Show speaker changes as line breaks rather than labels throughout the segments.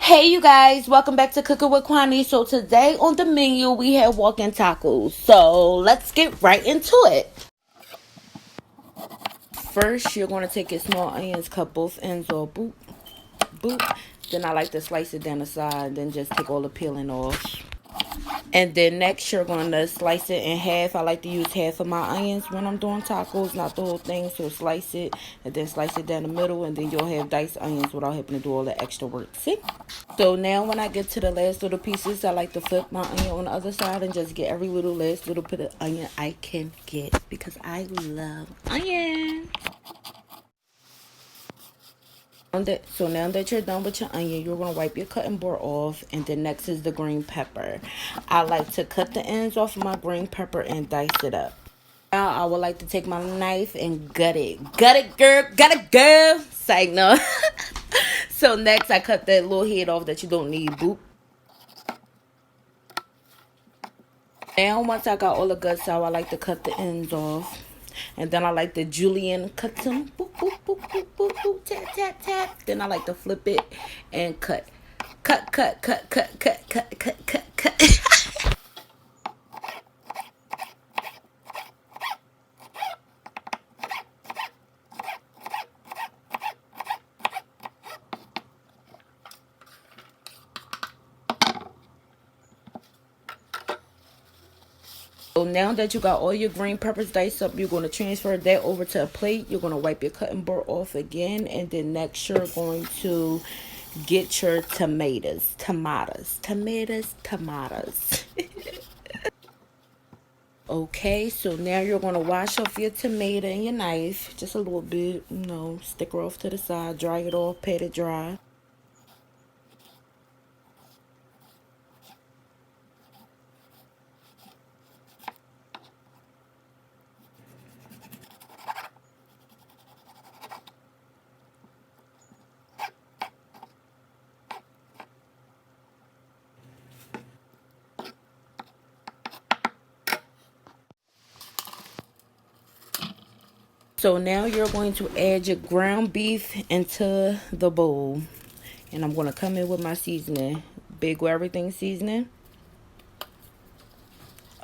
Hey you guys, welcome back to Cooking with Quanie. So today on the menu we have walk-in tacos. So let's get right into it. First, you're going to take your small onions, cut both ends off, boop, boop. Then I like to slice it down the side, then just take all the peeling off. And then next, you're going to slice it in half. I like to use half of my onions when I'm doing tacos, not the whole thing. So slice it and then slice it down the middle, and then you'll have diced onions without having to do all the extra work. See? So now when I get to the last little pieces, I like to flip my onion on the other side and just get every last little bit of onion I can get because I love onion. So now that you're done with your onion, you're going to wipe your cutting board off, and then next is the green pepper. I like to cut the ends off of my green pepper and dice it up. Now I would like to take my knife and gut it. Gut it, girl. Gut it, girl. Psych, no. So next I cut that little head off that you don't need. Boop. Now once I got all the guts out, I like to cut the ends off. And then I like to julienne cut them. Boop, boop, boop, boop, boop, boop, tap, tap, tap. Then I like to flip it and cut. Cut, cut, cut, cut, cut, cut, cut, cut, cut. So now that you got all your green peppers diced up, you're going to transfer that over to a plate. You're going to wipe your cutting board off again. And then next you're going to get your tomatoes. Okay, so now you're going to wash off your tomato and your knife. Just a little bit, stick her off to the side. Dry it off, pat it dry. So now you're going to add your ground beef into the bowl. And I'm going to come in with my seasoning. Big with everything seasoning.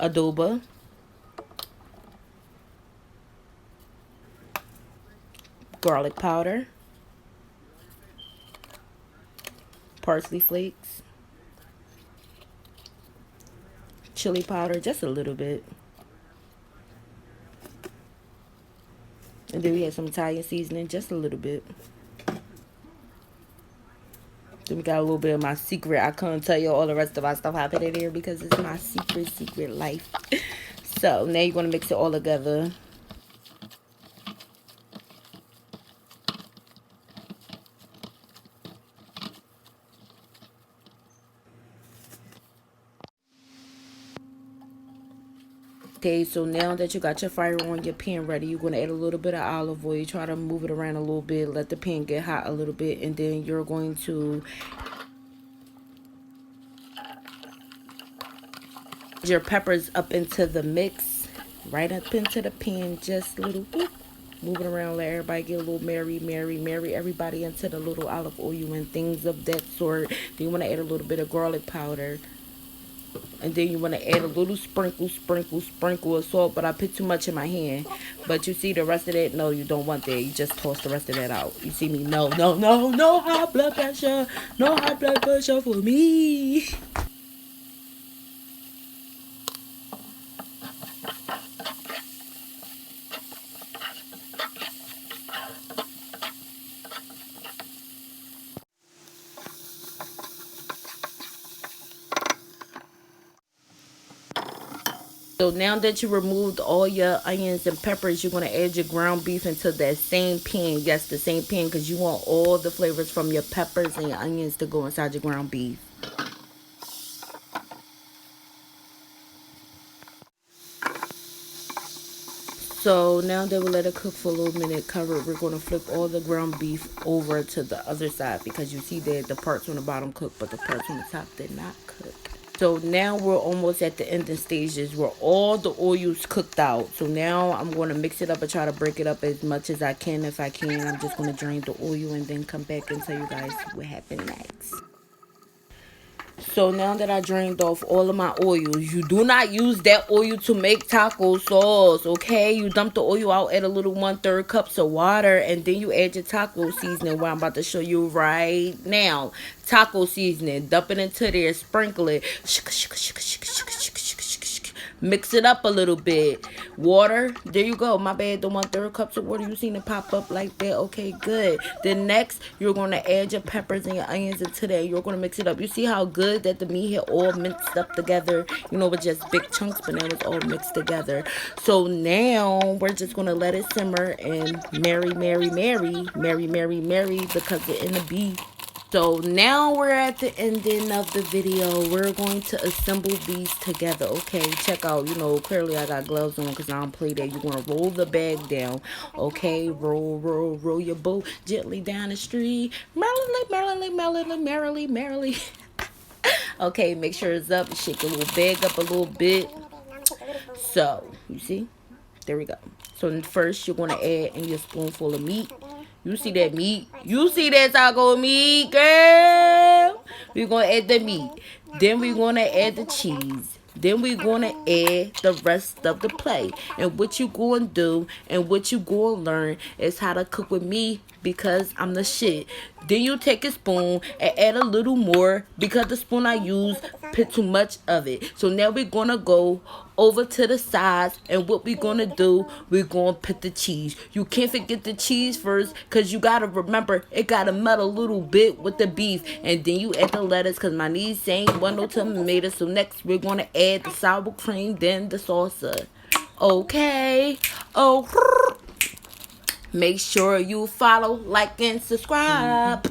Adobo. Garlic powder. Parsley flakes. Chili powder, just a little bit. And then we have some Italian seasoning, just a little bit. Then we got a little bit of my secret. I couldn't tell you all the rest of my stuff I put in here because it's my secret life. So now you're going to mix it all together. Okay, so now that you got your fire on, your pan ready, you're going to add a little bit of olive oil. Try to move it around a little bit. Let the pan get hot a little bit. And then you're going to add your peppers up into the mix. Right up into the pan. Just a little whoop. Move it around. Let everybody get a little marry everybody into the little olive oil and things of that sort. Then you want to add a little bit of garlic powder. And then you want to add a little sprinkle of salt. But I put too much in my hand. But you see the rest of that? No, you don't want that. You just toss the rest of that out. You see me? No high blood pressure. No high blood pressure for me. So now that you removed all your onions and peppers, you're going to add your ground beef into that same pan. Yes, the same pan, because you want all the flavors from your peppers and your onions to go inside your ground beef. So now that we let it cook for a little minute, cover it, we're going to flip all the ground beef over to the other side because you see that the parts on the bottom cooked, but the parts on the top did not cook. So now we're almost at the ending stages where all the oil's cooked out. So now I'm going to mix it up and try to break it up as much as I can. If I can, I'm just going to drain the oil and then come back and tell you guys what happened next. So now that I drained off all of my oils, you do not use that oil to make taco sauce, okay? You dump the oil out, add a little 1/3 cups of water, and then you add your taco seasoning, what I'm about to show you right now. Taco seasoning, dump it into there, sprinkle it, mix it up a little bit. Water, there you go. My bad, the 1/3 cups of water. You seen it pop up like that. Okay, good. Then next, you're going to add your peppers and your onions into that. You're going to mix it up. You see how good that the meat had all mixed up together? You know, with just big chunks, but now it's all mixed together. So now, we're just going to let it simmer and marry, because it's in the beef. So now we're at the ending of the video. We're going to assemble these together. Okay, check out. You know, clearly I got gloves on because I don't play that. You're going to roll the bag down. Okay, roll your boat gently down the street. Merrily. Okay, make sure it's up. Shake the little bag up a little bit. So, you see? There we go. So first you're going to add in your spoonful of meat. You see that meat? You see that taco meat, girl? We're going to add the meat. Then we're going to add the cheese. Then we're going to add the rest of the plate. And what you going to do and what you going to learn is how to cook with me, because I'm the shit. Then you take a spoon and add a little more, because the spoon I use put too much of it. So now we're going to go over to the sides, and what we're going to do, we're going to put the cheese. You can't forget the cheese first, because you got to remember, it got to melt a little bit with the beef. And then you add the lettuce, because my niece ain't want no tomato. So next, we're going to add the sour cream, then the salsa. Okay. Oh, make sure you follow, like, and subscribe.